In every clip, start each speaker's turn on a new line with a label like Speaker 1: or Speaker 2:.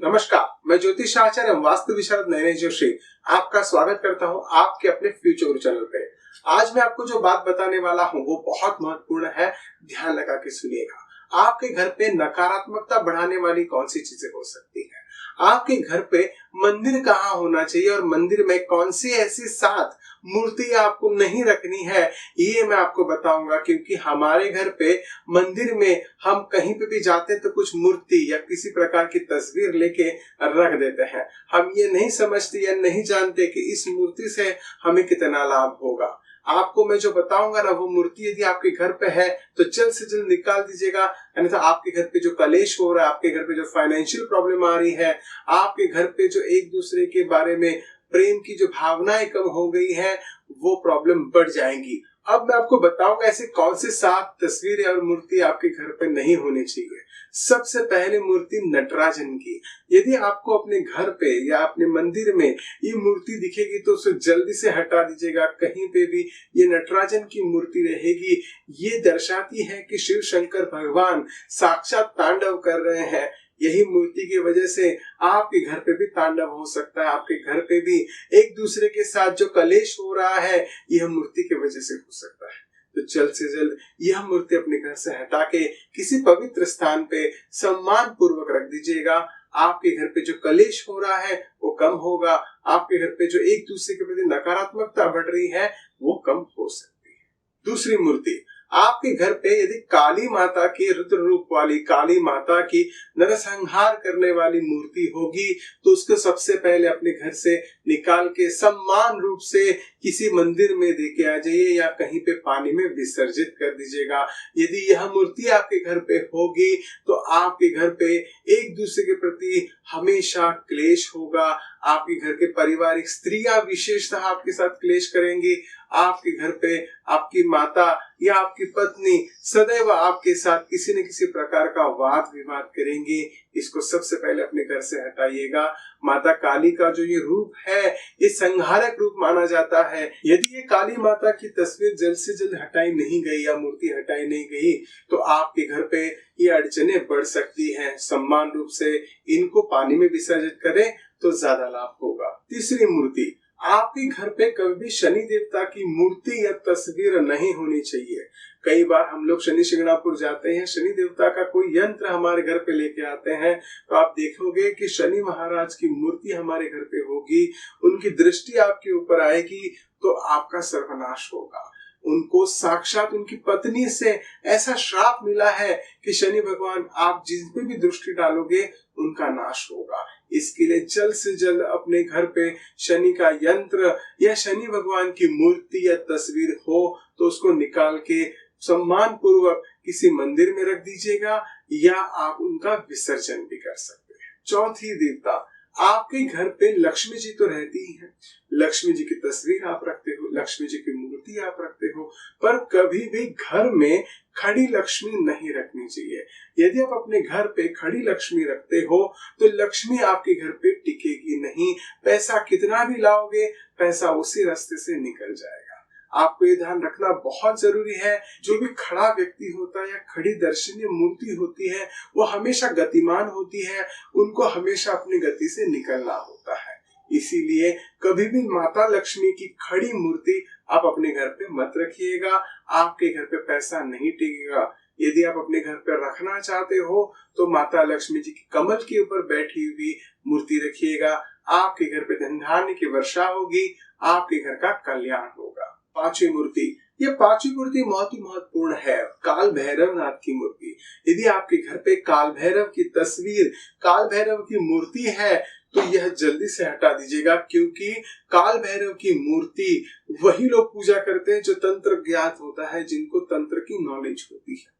Speaker 1: नमस्कार, मैं ज्योतिष आचार्य वास्तु विशारद नयने जोशी आपका स्वागत करता हूं आपके अपने फ्यूचर गुरु चैनल पे। आज मैं आपको जो बात बताने वाला हूं वो बहुत महत्वपूर्ण है, ध्यान लगा के सुनिएगा। आपके घर पे नकारात्मकता बढ़ाने वाली कौन सी चीजें हो सकती है? आपके घर पे मंदिर कहाँ होना चाहिए और मंदिर में कौन सी ऐसी 7 मूर्ति आपको नहीं रखनी है, ये मैं आपको बताऊंगा। क्योंकि हमारे घर पे मंदिर में हम कहीं पे भी जाते हैं तो कुछ मूर्ति या किसी प्रकार की तस्वीर लेके रख देते हैं। हम ये नहीं समझते या नहीं जानते कि इस मूर्ति से हमें कितना लाभ होगा। आपको मैं जो बताऊंगा ना, वो मूर्ति यदि आपके घर पे है तो जल्द से जल्द निकाल दीजिएगा। अन्यथा आपके घर पे जो कलेश हो रहा है, आपके घर पे जो फाइनेंशियल प्रॉब्लम आ रही है, आपके घर पे जो एक दूसरे के बारे में प्रेम की जो भावनाएं कम हो गई है, वो प्रॉब्लम बढ़ जाएंगी। अब मैं आपको बताऊंगा ऐसे कौन से 7 तस्वीरें और मूर्ति आपके घर पे नहीं होनी चाहिए। सबसे पहले मूर्ति नटराजन की। यदि आपको अपने घर पे या अपने मंदिर में ये मूर्ति दिखेगी तो उसे जल्दी से हटा दीजिएगा। कहीं पे भी ये नटराजन की मूर्ति रहेगी, ये दर्शाती है कि शिव शंकर भगवान साक्षात तांडव कर रहे हैं। यही मूर्ति की वजह से आपके घर पे भी तांडव हो सकता है। आपके घर पे भी एक दूसरे के साथ जो कलेश हो रहा है, यह मूर्ति की वजह से हो सकता है। तो जल्द से जल्द यह मूर्ति अपने घर से हटा के किसी पवित्र स्थान पे सम्मान पूर्वक रख दीजिएगा। आपके घर पे जो कलेश हो रहा है वो कम होगा। आपके घर पे जो एक दूसरे के प्रति नकारात्मकता बढ़ रही है वो कम हो सकती है। दूसरी मूर्ति, आपके घर पे यदि काली माता की, रुद्र रूप वाली काली माता की नरसंहार करने वाली मूर्ति होगी तो उसको सबसे पहले अपने घर से निकाल के सम्मान रूप से किसी मंदिर में देके आ जाइए या कहीं पे पानी में विसर्जित कर दीजिएगा। यदि यह मूर्ति आपके घर पे होगी तो आपके घर पे एक दूसरे के प्रति हमेशा क्लेश होगा। आपके घर के पारिवारिक स्त्रियां विशेषतः आपके साथ क्लेश करेंगी। आपके घर पे आपकी माता या आपकी पत्नी सदैव आपके साथ किसी न किसी प्रकार का वाद विवाद करेंगी। इसको सबसे पहले अपने घर से हटाइएगा। माता काली का जो ये रूप है, ये संहारक रूप माना जाता है। यदि ये काली माता की तस्वीर जल्द से जल्द हटाई नहीं गई या मूर्ति हटाई नहीं गई तो आपके घर पे ये अड़चने बढ़ सकती हैं। सम्मान रूप से इनको पानी में विसर्जित करें तो ज्यादा लाभ होगा। तीसरी मूर्ति, आपके घर पे कभी भी शनि देवता की मूर्ति या तस्वीर नहीं होनी चाहिए। कई बार हम लोग शनि शिंगणापुर जाते हैं, शनि देवता का कोई यंत्र हमारे घर पे लेके आते हैं तो आप देखोगे कि शनि महाराज की मूर्ति हमारे घर पे होगी, उनकी दृष्टि आपके ऊपर आएगी तो आपका सर्वनाश होगा। उनको साक्षात उनकी पत्नी से ऐसा श्राप मिला है कि शनि भगवान आप जिस पे भी दृष्टि डालोगे उनका नाश होगा। इसके लिए जल्द से जल्द अपने घर पे शनि का यंत्र या शनि भगवान की मूर्ति या तस्वीर हो तो उसको निकाल के सम्मान पूर्वक किसी मंदिर में रख दीजिएगा या आप उनका विसर्जन भी कर सकते हैं। चौथी देवता, आपके घर पे लक्ष्मी जी तो रहती ही है, लक्ष्मी जी की तस्वीर आप रखते हो, लक्ष्मी जी की मूर्ति आप रखते हो, पर कभी भी घर में खड़ी लक्ष्मी नहीं रखनी चाहिए। यदि आप अपने घर पे खड़ी लक्ष्मी रखते हो तो लक्ष्मी आपके घर पे टिकेगी नहीं। पैसा कितना भी लाओगे, पैसा उसी रास्ते से निकल जाएगा। आपको ये ध्यान रखना बहुत जरूरी है। जो भी खड़ा व्यक्ति होता है या खड़ी दर्शनीय मूर्ति होती है वो हमेशा गतिमान होती है, उनको हमेशा अपनी गति से निकलना होता है। इसीलिए कभी भी माता लक्ष्मी की खड़ी मूर्ति आप अपने घर पे मत रखिएगा। आपके घर पे पैसा नहीं टिकेगा। यदि आप अपने घर पे रखना चाहते हो तो माता लक्ष्मी जी की कमल के ऊपर बैठी हुई मूर्ति रखिएगा। आपके घर पे धन धान्य की वर्षा होगी, आपके घर का कल्याण होगा। पांचवी मूर्ति, ये पांचवी मूर्ति बहुत ही महत्वपूर्ण है, काल भैरव नाथ की मूर्ति। यदि आपके घर पे काल भैरव की तस्वीर, काल भैरव की मूर्ति है तो यह जल्दी से हटा दीजिएगा। क्योंकि काल भैरव की मूर्ति वही लोग पूजा करते हैं जो तंत्र ज्ञात होता है, जिनको तंत्र की नॉलेज होती है।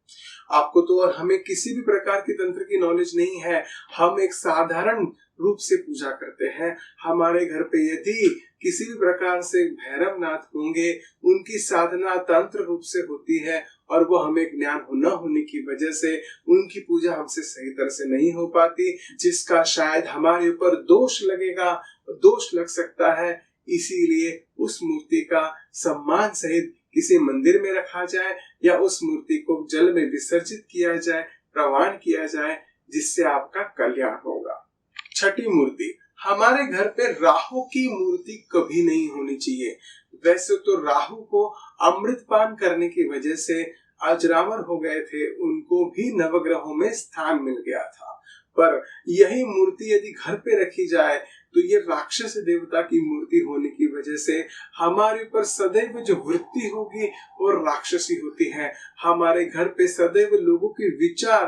Speaker 1: आपको तो और हमें किसी भी प्रकार की तंत्र की नॉलेज नहीं है। हम एक साधारण रूप से पूजा करते हैं। हमारे घर पे यदि किसी भी प्रकार से भैरव नाथ होंगे, उनकी साधना तंत्र रूप से होती है और वो हमें ज्ञान न होने की वजह से उनकी पूजा हमसे सही तरह से नहीं हो पाती, जिसका शायद हमारे ऊपर दोष लगेगा, दोष लग सकता है। इसीलिए उस मूर्ति का सम्मान सहित किसी मंदिर में रखा जाए या उस मूर्ति को जल में विसर्जित किया जाए, प्रवान किया जाए, जिससे आपका कल्याण होगा। छठी मूर्ति, हमारे घर पे राहु की मूर्ति कभी नहीं होनी चाहिए। वैसे तो राहु को अमृतपान करने की वजह से अजरामर हो गए थे, उनको भी नवग्रहों में स्थान मिल गया था, पर यही मूर्ति यदि घर पे रखी जाए तो ये राक्षस देवता की मूर्ति होने की वजह से हमारे ऊपर सदैव जो वृत्ति होगी वो राक्षसी होती है। हमारे घर पे सदैव लोगों के विचार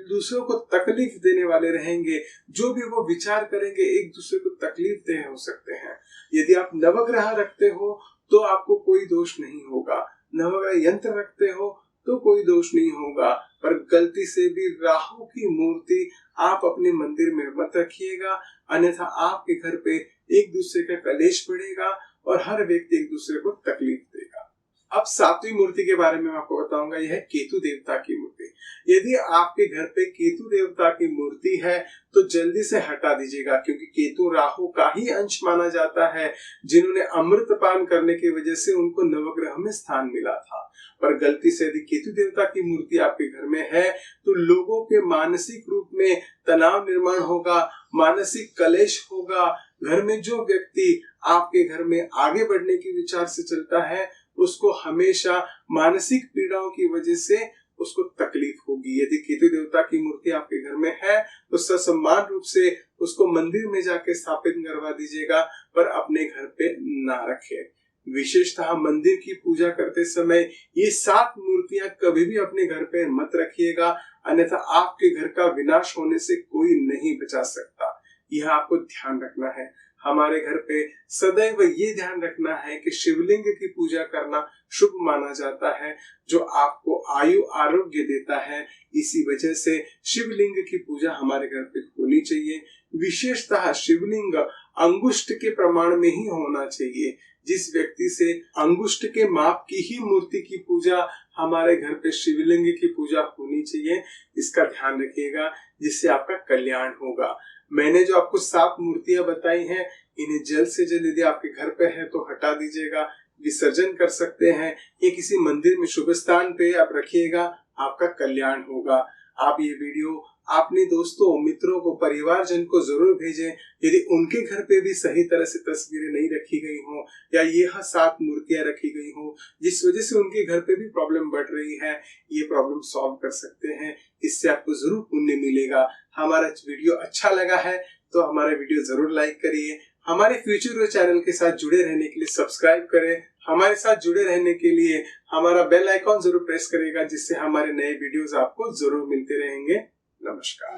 Speaker 1: दूसरों को तकलीफ देने वाले रहेंगे, जो भी वो विचार करेंगे एक दूसरे को तकलीफ दे हो सकते हैं। यदि आप नवग्रह रखते हो तो आपको कोई दोष नहीं होगा, नवग्रह यंत्र रखते हो तो कोई दोष नहीं होगा, पर गलती से भी राहु की मूर्ति आप अपने मंदिर में मत रखिएगा, अन्यथा आपके घर पे एक दूसरे का कलेश बढ़ेगा और हर व्यक्ति एक दूसरे को तकलीफ देगा। अब सातवीं मूर्ति के बारे में मैं आपको बताऊंगा, यह है केतु देवता की मूर्ति। यदि आपके घर पे केतु देवता की मूर्ति है तो जल्दी से हटा दीजिएगा, क्योंकि केतु राहु का ही अंश माना जाता है, जिन्होंने अमृतपान करने की वजह से उनको नवग्रह में स्थान मिला था। पर गलती से यदि केतु देवता की मूर्ति आपके घर में है तो लोगों के मानसिक रूप में तनाव निर्माण होगा, मानसिक कलेश होगा। घर में जो व्यक्ति आपके घर में आगे बढ़ने के विचार से चलता है उसको हमेशा मानसिक पीड़ाओं की वजह से उसको तकलीफ होगी। यदि केतु देवता की मूर्ति आपके घर में है तो ससम्मान रूप से उसको मंदिर में जाके स्थापित करवा दीजिएगा, पर अपने घर पे ना रखें। विशेषतः मंदिर की पूजा करते समय ये 7 मूर्तियां कभी भी अपने घर पे मत रखिएगा, अन्यथा आपके घर का विनाश होने से कोई नहीं बचा सकता। यह आपको ध्यान रखना है। हमारे घर पे सदैव ये ध्यान रखना है कि शिवलिंग की पूजा करना शुभ माना जाता है, जो आपको आयु आरोग्य देता है। इसी वजह से शिवलिंग की पूजा हमारे घर पे होनी चाहिए। विशेषतः शिवलिंग अंगुष्ठ के प्रमाण में ही होना चाहिए। जिस व्यक्ति से अंगुष्ठ के माप की ही मूर्ति की पूजा हमारे घर पे शिवलिंग की पूजा होनी चाहिए, इसका ध्यान रखिएगा, जिससे आपका कल्याण होगा। मैंने जो आपको 7 मूर्तियां बताई हैं, इन्हें जल्द से जल्द यदि आपके घर पे है तो हटा दीजिएगा, विसर्जन कर सकते हैं, ये किसी मंदिर में शुभ स्थान पे आप रखिएगा, आपका कल्याण होगा। आप ये वीडियो अपने दोस्तों, मित्रों को, परिवारजन को जरूर भेजें। यदि उनके घर पे भी सही तरह से तस्वीरें नहीं रखी गई हो या यह 7 मूर्तियां रखी गई हो जिस वजह से उनके घर पे भी प्रॉब्लम बढ़ रही है, ये प्रॉब्लम सॉल्व कर सकते हैं। इससे आपको जरूर पुण्य मिलेगा। हमारा वीडियो अच्छा लगा है तो हमारा वीडियो जरूर लाइक करिए। हमारे फ्यूचर चैनल के साथ जुड़े रहने के लिए सब्सक्राइब करें। हमारे साथ जुड़े रहने के लिए हमारा बेल आइकॉन जरूर प्रेस करेगा, जिससे हमारे नए वीडियोस आपको जरूर मिलते रहेंगे। नमस्कार।